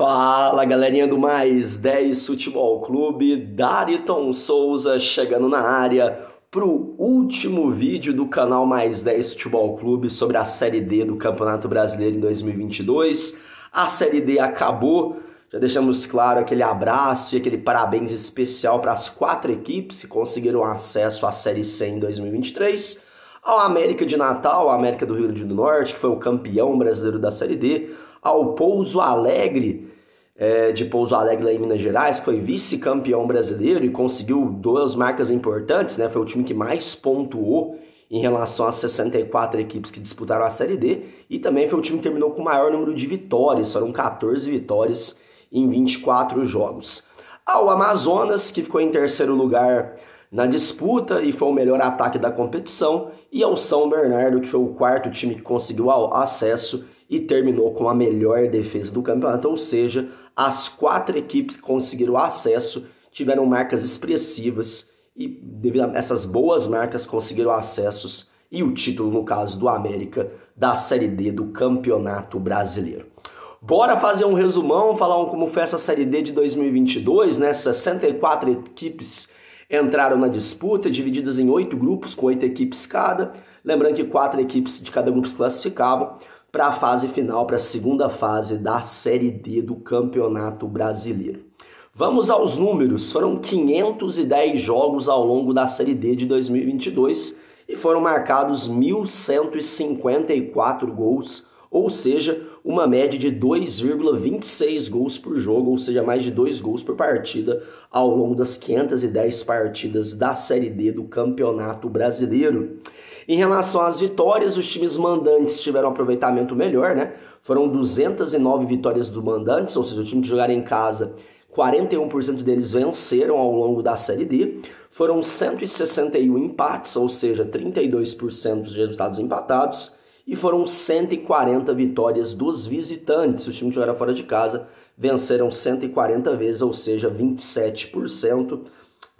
Fala, galerinha do Mais 10 Futebol Clube, Dariton Souza chegando na área pro último vídeo do canal Mais 10 Futebol Clube sobre a Série D do Campeonato Brasileiro em 2022. A Série D acabou, já deixamos claro aquele abraço e aquele parabéns especial para as 4 equipes que conseguiram acesso à Série C em 2023. Ao América de Natal, a América do Rio Grande do Norte, que foi o campeão brasileiro da Série D, ao Pouso Alegre, de Pouso Alegre lá em Minas Gerais, que foi vice-campeão brasileiro e conseguiu 2 marcas importantes, né? Foi o time que mais pontuou em relação às 64 equipes que disputaram a Série D, e também foi o time que terminou com o maior número de vitórias, foram 14 vitórias em 24 jogos. Ao Amazonas, que ficou em terceiro lugar na disputa e foi o melhor ataque da competição, e ao São Bernardo, que foi o 4º time que conseguiu acesso e terminou com a melhor defesa do campeonato, ou seja, as 4 equipes que conseguiram acesso tiveram marcas expressivas e devido a essas boas marcas conseguiram acessos e o título, no caso do América, da Série D do Campeonato Brasileiro. Bora fazer um resumão, falar como foi essa Série D de 2022, né? 64 equipes entraram na disputa, divididas em 8 grupos, com 8 equipes cada. Lembrando que 4 equipes de cada grupo se classificavam para a fase final, para a segunda fase da Série D do Campeonato Brasileiro. Vamos aos números. Foram 510 jogos ao longo da Série D de 2022 e foram marcados 1.154 gols, ou seja, uma média de 2,26 gols por jogo, ou seja, mais de 2 gols por partida ao longo das 510 partidas da Série D do Campeonato Brasileiro. Em relação às vitórias, os times mandantes tiveram um aproveitamento melhor, né? Foram 209 vitórias do mandantes, ou seja, o time que jogaram em casa, 41% deles venceram ao longo da Série D. Foram 161 empates, ou seja, 32% de resultados empatados. E foram 140 vitórias dos visitantes. Os times que jogaram fora de casa venceram 140 vezes, ou seja, 27%.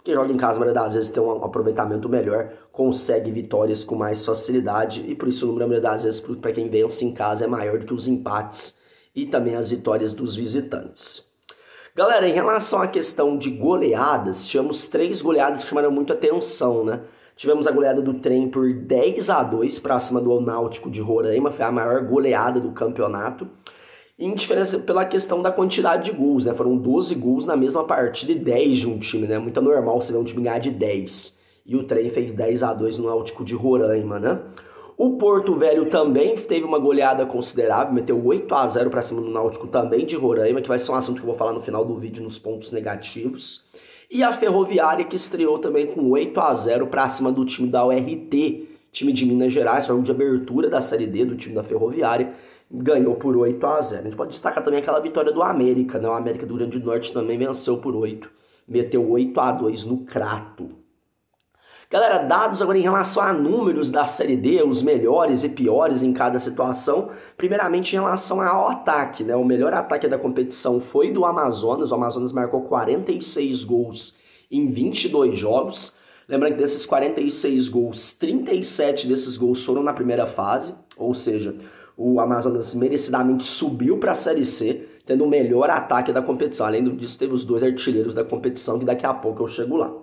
Quem joga em casa, a maioria das vezes, tem um aproveitamento melhor, consegue vitórias com mais facilidade, e por isso o número, a maioria das vezes, para quem vence em casa é maior do que os empates e também as vitórias dos visitantes. Galera, em relação à questão de goleadas, tivemos 3 goleadas que chamaram muito atenção, né? Tivemos a goleada do Trem por 10-2 para cima do Náutico de Roraima, foi a maior goleada do campeonato. Em diferença pela questão da quantidade de gols, né? Foram 12 gols na mesma partida e 10 de um time, né? Muito normal você ver um time ganhar de 10. E o Trem fez 10-2 no Náutico de Roraima, né? O Porto Velho também teve uma goleada considerável, meteu 8-0 para cima do Náutico também de Roraima, que vai ser um assunto que eu vou falar no final do vídeo nos pontos negativos. E a Ferroviária, que estreou também com 8-0 para cima do time da URT, time de Minas Gerais, jogo de abertura da Série D do time da Ferroviária, ganhou por 8-0. A gente pode destacar também aquela vitória do América, né? O América do Rio Grande do Norte também venceu por 8, meteu 8-2 no Crato. Galera, dados agora em relação a números da Série D, os melhores e piores em cada situação. Primeiramente em relação ao ataque, né? O melhor ataque da competição foi do Amazonas. O Amazonas marcou 46 gols em 22 jogos. Lembrando que desses 46 gols, 37 desses gols foram na primeira fase, ou seja, o Amazonas merecidamente subiu para a Série C, tendo o melhor ataque da competição. Além disso, teve os 2 artilheiros da competição, que daqui a pouco eu chego lá.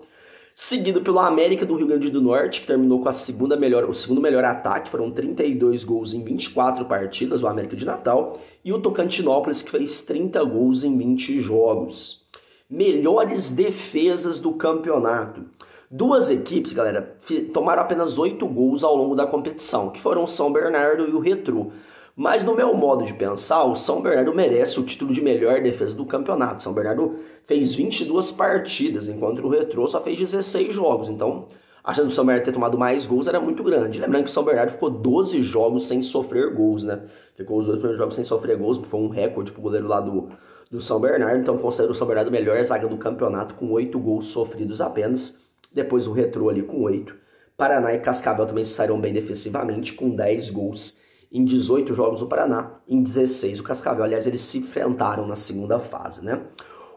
Seguido pelo América do Rio Grande do Norte, que terminou com o segundo melhor ataque, foram 32 gols em 24 partidas, o América de Natal, e o Tocantinópolis, que fez 30 gols em 20 jogos. Melhores defesas do campeonato. 2 equipes, galera, tomaram apenas 8 gols ao longo da competição, que foram o São Bernardo e o Retrô. Mas no meu modo de pensar, o São Bernardo merece o título de melhor defesa do campeonato. O São Bernardo fez 22 partidas, enquanto o Retrô só fez 16 jogos. Então, a chance do São Bernardo ter tomado mais gols era muito grande. Lembrando que o São Bernardo ficou 12 jogos sem sofrer gols, né? Ficou os 2 primeiros jogos sem sofrer gols, foi um recorde pro goleiro lá do São Bernardo. Então, considero o São Bernardo a melhor zaga do campeonato, com 8 gols sofridos apenas. Depois o Retrô ali com 8. Paraná e Cascavel também saíram bem defensivamente, com 10 gols em 18 jogos o Paraná, em 16 o Cascavel. Aliás, eles se enfrentaram na segunda fase, né?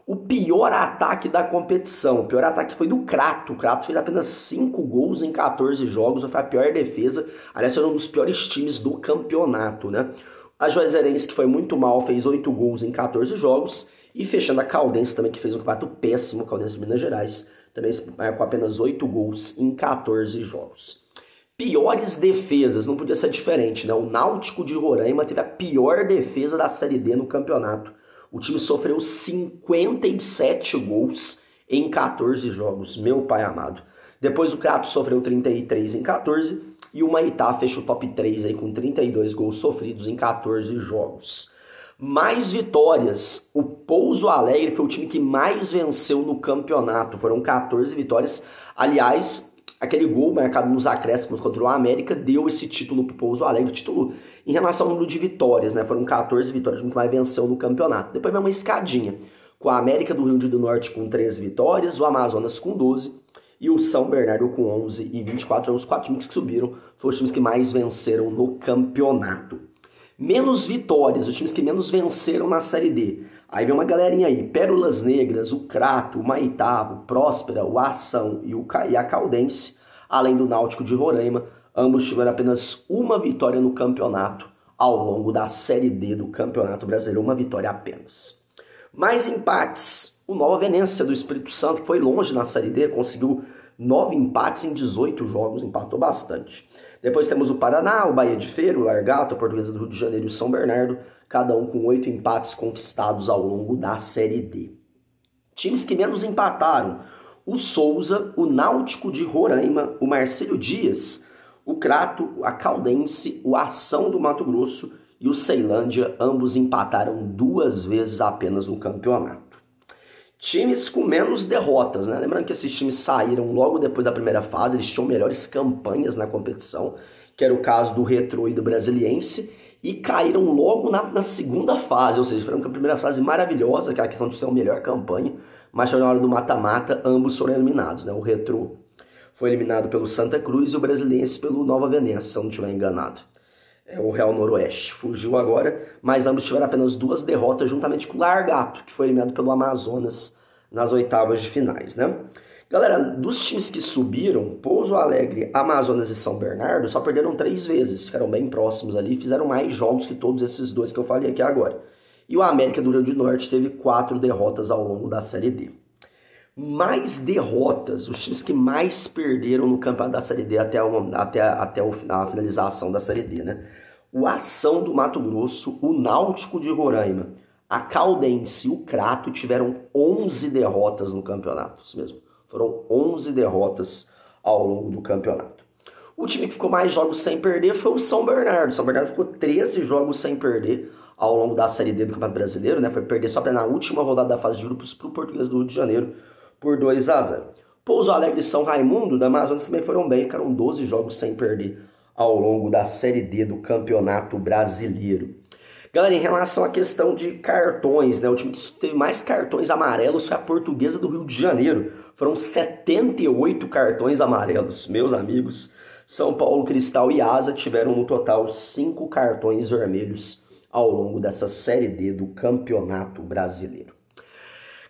O pior ataque da competição, o pior ataque foi do Crato. O Crato fez apenas 5 gols em 14 jogos, foi a pior defesa. Aliás, foi um dos piores times do campeonato, né? A Juazeirense, que foi muito mal, fez 8 gols em 14 jogos. E fechando a Caldense também, que fez um campeonato péssimo, Caldense de Minas Gerais, também marcou apenas 8 gols em 14 jogos. Piores defesas, não podia ser diferente, né? O Náutico de Roraima teve a pior defesa da Série D no campeonato. O time sofreu 57 gols em 14 jogos, meu pai amado. Depois o Crato sofreu 33 em 14 e o Maitá fechou o top 3 aí com 32 gols sofridos em 14 jogos. Mais vitórias, o Pouso Alegre foi o time que mais venceu no campeonato, foram 14 vitórias. Aliás, aquele gol marcado nos acréscimos contra o América deu esse título para o Pouso Alegre, o título em relação ao número de vitórias, né? Foram 14 vitórias, o que mais venceu no campeonato. Depois veio uma escadinha, com a América do Rio Grande do Norte com 13 vitórias, o Amazonas com 12 e o São Bernardo com 11 e 24. Os 4 times que subiram foram os times que mais venceram no campeonato. Menos vitórias, os times que menos venceram na Série D. Aí vem uma galerinha aí, Pérolas Negras, o Crato, o Maitá, o Próspera, o Ação e a Caldense, além do Náutico de Roraima, ambos tiveram apenas uma vitória no campeonato ao longo da Série D do Campeonato Brasileiro, uma vitória apenas. Mais empates, o Nova Venência do Espírito Santo, que foi longe na Série D, conseguiu 9 empates em 18 jogos, empatou bastante. Depois temos o Paraná, o Bahia de Feira, o Largato, a Portuguesa do Rio de Janeiro e o São Bernardo, cada um com 8 empates conquistados ao longo da Série D. Times que menos empataram, o Souza, o Náutico de Roraima, o Marcílio Dias, o Crato, a Caldense, o Ação do Mato Grosso e o Ceilândia, ambos empataram 2 vezes apenas no campeonato. Times com menos derrotas, né? Lembrando que esses times saíram logo depois da primeira fase, eles tinham melhores campanhas na competição, que era o caso do Retrô e do Brasiliense, e caíram logo na segunda fase, ou seja, foram uma primeira fase maravilhosa, aquela questão de ser uma melhor campanha, mas na hora do mata-mata, ambos foram eliminados, né? O Retrô foi eliminado pelo Santa Cruz e o Brasiliense pelo Nova Venência, se eu não estiver enganado. O Real Noroeste fugiu agora, mas ambos tiveram apenas 2 derrotas juntamente com o Largato, que foi eliminado pelo Amazonas nas oitavas de finais, né? Galera, dos times que subiram, Pouso Alegre, Amazonas e São Bernardo só perderam 3 vezes, ficaram bem próximos ali, fizeram mais jogos que todos esses 2 que eu falei aqui agora. E o América do Rio Grande do Norte teve 4 derrotas ao longo da Série D. Mais derrotas, os times que mais perderam no campeonato da Série D até a finalização da Série D, né? O Ação do Mato Grosso, o Náutico de Roraima, a Caldense e o Crato tiveram 11 derrotas no campeonato, isso mesmo. Foram 11 derrotas ao longo do campeonato. O time que ficou mais jogos sem perder foi o São Bernardo. O São Bernardo ficou 13 jogos sem perder ao longo da Série D do Campeonato Brasileiro, né? Foi perder só na última rodada da fase de grupos para o Portuguesa do Rio de Janeiro por 2-0. Pouso Alegre e São Raimundo da Amazonas também foram bem, ficaram 12 jogos sem perder ao longo da Série D do Campeonato Brasileiro. Galera, em relação à questão de cartões, né, o time que teve mais cartões amarelos foi a Portuguesa do Rio de Janeiro. Foram 78 cartões amarelos, meus amigos. São Paulo, Cristal e Asa tiveram no total 5 cartões vermelhos ao longo dessa Série D do Campeonato Brasileiro.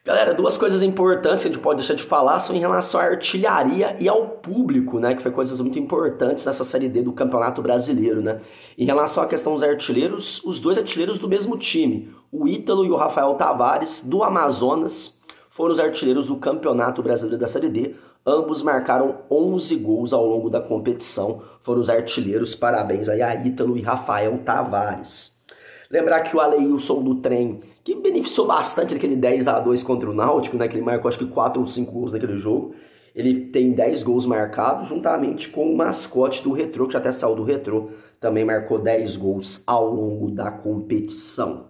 Galera, 2 coisas importantes que a gente pode deixar de falar são em relação à artilharia e ao público, né? Que foi coisas muito importantes nessa Série D do Campeonato Brasileiro, né? Em relação à questão dos artilheiros, os 2 artilheiros do mesmo time, o Ítalo e o Rafael Tavares, do Amazonas, foram os artilheiros do Campeonato Brasileiro da Série D. Ambos marcaram 11 gols ao longo da competição, foram os artilheiros, parabéns aí a Ítalo e Rafael Tavares. Lembrar que o Aleilson do Trem, que beneficiou bastante aquele 10-2 contra o Náutico, né, que ele marcou acho que 4 ou 5 gols naquele jogo. Ele tem 10 gols marcados, juntamente com o mascote do Retrô, que já até saiu do Retrô, também marcou 10 gols ao longo da competição.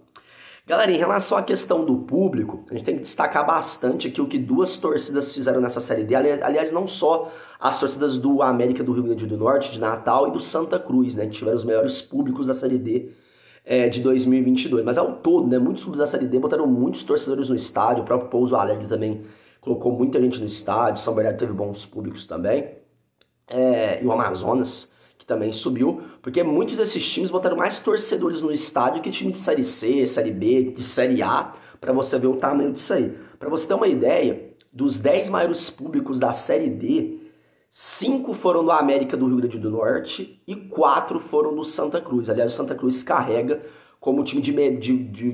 Galera, em relação à questão do público, a gente tem que destacar bastante aqui o que 2 torcidas fizeram nessa Série D. Aliás, não só as torcidas do América do Rio Grande do Norte, de Natal, e do Santa Cruz, né, que tiveram os melhores públicos da Série D de 2022, mas ao todo, né, muitos clubes da Série D botaram muitos torcedores no estádio, o próprio Pouso Alegre também colocou muita gente no estádio, São Bernardo teve bons públicos também, e o Amazonas, que também subiu, porque muitos desses times botaram mais torcedores no estádio que time de Série C, Série B, de Série A, para você ver o tamanho disso aí. Para você ter uma ideia, dos 10 maiores públicos da Série D, 5 foram do América do Rio Grande do Norte e 4 foram do Santa Cruz. Aliás, o Santa Cruz carrega como o time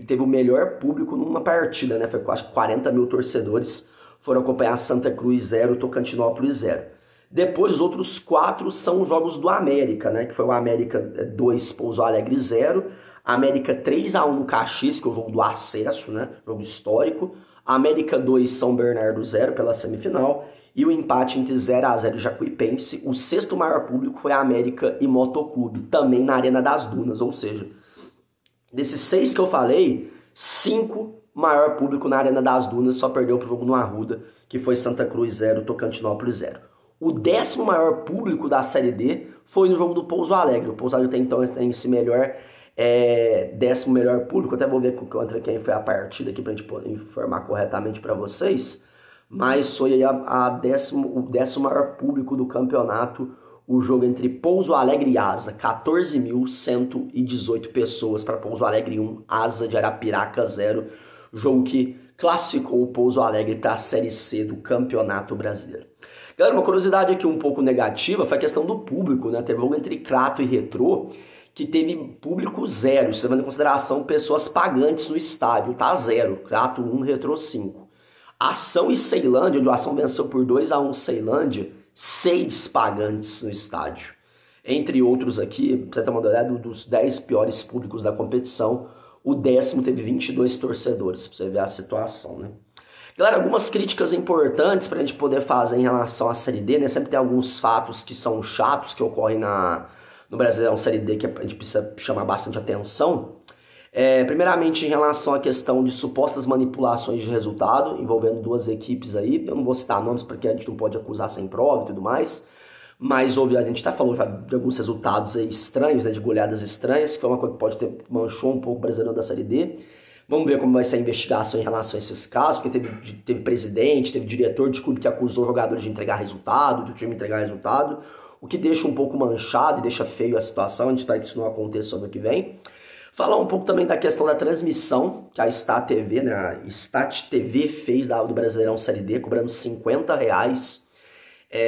teve o melhor público numa partida, né? Foi quase 40 mil torcedores foram acompanhar Santa Cruz 0, Tocantinópolis 0. Depois, os outros 4 são os jogos do América, né? Que foi o América 2, Pouso Alegre 0, América 3-1 no Caxias, que é o jogo do acesso, né? Jogo histórico. América 2, São Bernardo 0 pela semifinal. E o empate entre 0-0 e Jacuipense. O 6º maior público foi a América e Motoclube, também na Arena das Dunas. Ou seja, desses 6 que eu falei, 5 maior público na Arena das Dunas, só perdeu pro jogo no Arruda, que foi Santa Cruz 0, Tocantinópolis 0. O 10º maior público da Série D foi no jogo do Pouso Alegre. O Pouso Alegre tem esse melhor 10º melhor público. Até vou ver contra quem foi a partida aqui pra gente informar corretamente para vocês. Mas foi aí o 10º maior público do campeonato, o jogo entre Pouso Alegre e Asa. 14.118 pessoas para Pouso Alegre 1, Asa de Arapiraca 0. Jogo que classificou o Pouso Alegre para a Série C do Campeonato Brasileiro. Galera, uma curiosidade aqui um pouco negativa foi a questão do público, né? Teve um jogo entre Crato e Retrô que teve público 0, isso levando em consideração pessoas pagantes no estádio, tá 0. Crato 1, Retrô 5. Ação e Ceilândia, onde o Ação venceu por 2-1 Ceilândia, 6 pagantes no estádio. Entre outros aqui, pra você ter uma ideia, dos 10 piores públicos da competição, o 10º teve 22 torcedores, pra você ver a situação, né? Galera, algumas críticas importantes pra gente poder fazer em relação à Série D, né? Sempre tem alguns fatos que são chatos, que ocorrem no Brasileirão Série D, que a gente precisa chamar bastante atenção. Primeiramente, em relação à questão de supostas manipulações de resultado, envolvendo 2 equipes aí. Eu não vou citar nomes porque a gente não pode acusar sem prova e tudo mais. Mas a gente até falou já de alguns resultados aí estranhos, né, de goleadas estranhas, que foi uma coisa que manchou um pouco o Brasileirão da Série D. Vamos ver como vai ser a investigação em relação a esses casos, porque teve presidente, teve diretor de clube que acusou jogadores de entregar resultado, do time entregar resultado, o que deixa um pouco manchado e deixa feio a situação. A gente espera que isso não aconteça no ano que vem. Falar um pouco também da questão da transmissão, que a Stat TV, né, a Stat TV fez do Brasileirão Série D, cobrando R$50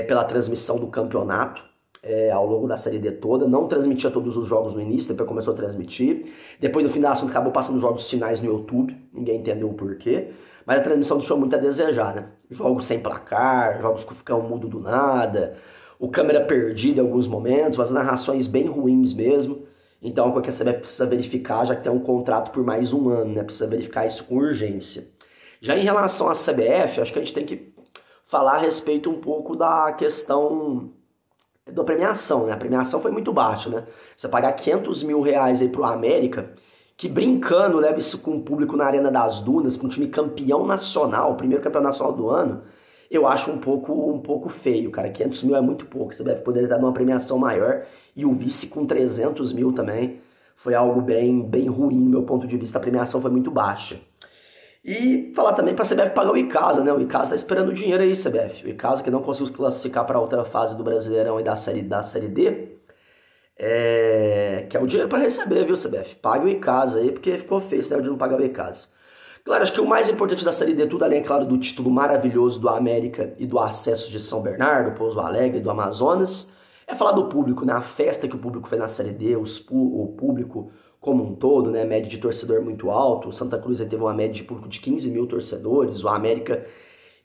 pela transmissão do campeonato ao longo da Série D toda. Não transmitia todos os jogos no início, depois começou a transmitir. Depois, no fim da assunto, acabou passando os jogos finais no YouTube, ninguém entendeu o porquê. Mas a transmissão deixou muito a desejar, né? Jogos sem placar, jogos que ficam mudo do nada, o câmera perdida em alguns momentos, as narrações bem ruins mesmo. Então, é coisa que a CBF precisa verificar, já que tem um contrato por mais um ano, né? Precisa verificar isso com urgência. Já em relação à CBF, acho que a gente tem que falar a respeito um pouco da questão da premiação, né? A premiação foi muito baixa, né? Você pagar R$500 mil aí pro América, que brincando leva isso com o público na Arena das Dunas, para um time campeão nacional, o primeiro campeão nacional do ano, eu acho um pouco feio, cara. 500 mil é muito pouco, você deve poder dar uma premiação maior. E o vice com 300 mil também foi algo bem ruim, do meu ponto de vista. A premiação foi muito baixa. E falar também para a CBF pagar o Icasa, né? O Icasa tá esperando dinheiro aí, CBF. O Icasa que não conseguiu se classificar para outra fase do Brasileirão e da Série D, que é o dinheiro para receber, viu, CBF? Pague o Icasa aí, porque ficou feio esse de não pagar o Icasa. Claro, acho que o mais importante da Série D, tudo além, é claro, do título maravilhoso do América e do acesso de São Bernardo, Pouso Alegre e do Amazonas, é falar do público, né? A festa que o público fez na Série D, o público como um todo, né? Média de torcedor muito alto. O Santa Cruz aí teve uma média de público de 15 mil torcedores, o América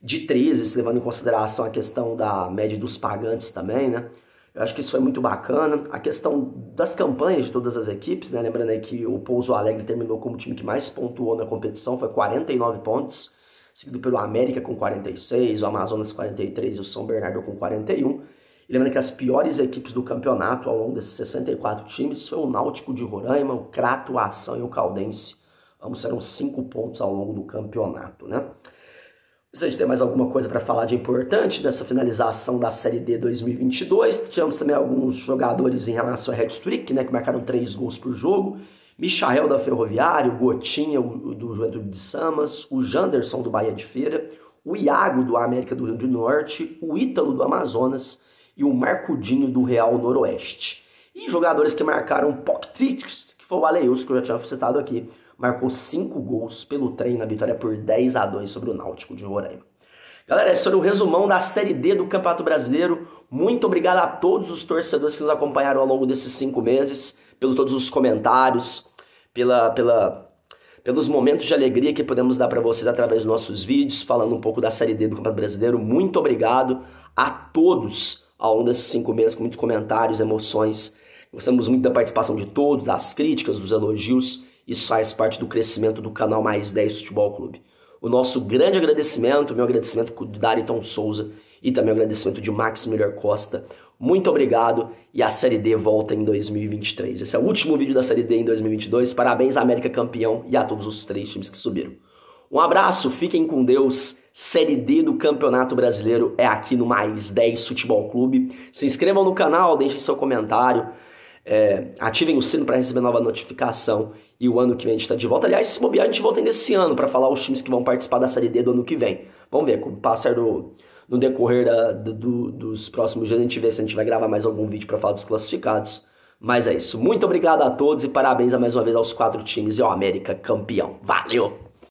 de 13, se levando em consideração a questão da média dos pagantes também, né? Eu acho que isso foi muito bacana. A questão das campanhas de todas as equipes, né? Lembrando aí que o Pouso Alegre terminou como o time que mais pontuou na competição, foi 49 pontos, seguido pelo América com 46, o Amazonas 43 e o São Bernardo com 41. E lembrando que as piores equipes do campeonato ao longo desses 64 times foi o Náutico de Roraima, o Crato, o Ação e o Caldense. Ambos serão 5 pontos ao longo do campeonato, né? Se a gente tem mais alguma coisa para falar de importante dessa finalização da Série D 2022, tivemos também alguns jogadores em relação a hat-trick, né, que marcaram 3 gols por jogo. Michael da Ferroviária, o Gotinha do Juventude de Samas, o Janderson do Bahia de Feira, o Iago do América do Rio Grande do Norte, o Ítalo do Amazonas e o Marcudinho do Real Noroeste. E jogadores que marcaram pock-tricks, que foi o Aleus, que eu já tinha citado aqui, marcou 5 gols pelo trem na vitória por 10-2 sobre o Náutico de Roraima. Galera, esse foi o resumão da Série D do Campeonato Brasileiro. Muito obrigado a todos os torcedores que nos acompanharam ao longo desses 5 meses, pelos todos os comentários, pelos momentos de alegria que podemos dar para vocês através dos nossos vídeos, falando um pouco da Série D do Campeonato Brasileiro. Muito obrigado a todos ao longo desses 5 meses, com muitos comentários, emoções. Gostamos muito da participação de todos, das críticas, dos elogios. Isso faz parte do crescimento do canal Mais 10 Futebol Clube. O nosso grande agradecimento, meu agradecimento de Dariton Souza e também o agradecimento de Max Miller Costa. Muito obrigado e a Série D volta em 2023. Esse é o último vídeo da Série D em 2022. Parabéns à América campeão e a todos os 3 times que subiram. Um abraço, fiquem com Deus. Série D do Campeonato Brasileiro é aqui no Mais 10 Futebol Clube. Se inscrevam no canal, deixem seu comentário, ativem o sino para receber nova notificação. E o ano que vem a gente está de volta. Aliás, se bobear, a gente volta ainda esse ano para falar os times que vão participar da Série D do ano que vem. Vamos ver, com o passar no decorrer dos próximos dias, a gente vê se a gente vai gravar mais algum vídeo para falar dos classificados. Mas é isso. Muito obrigado a todos e parabéns mais uma vez aos 4 times e ao América campeão. Valeu!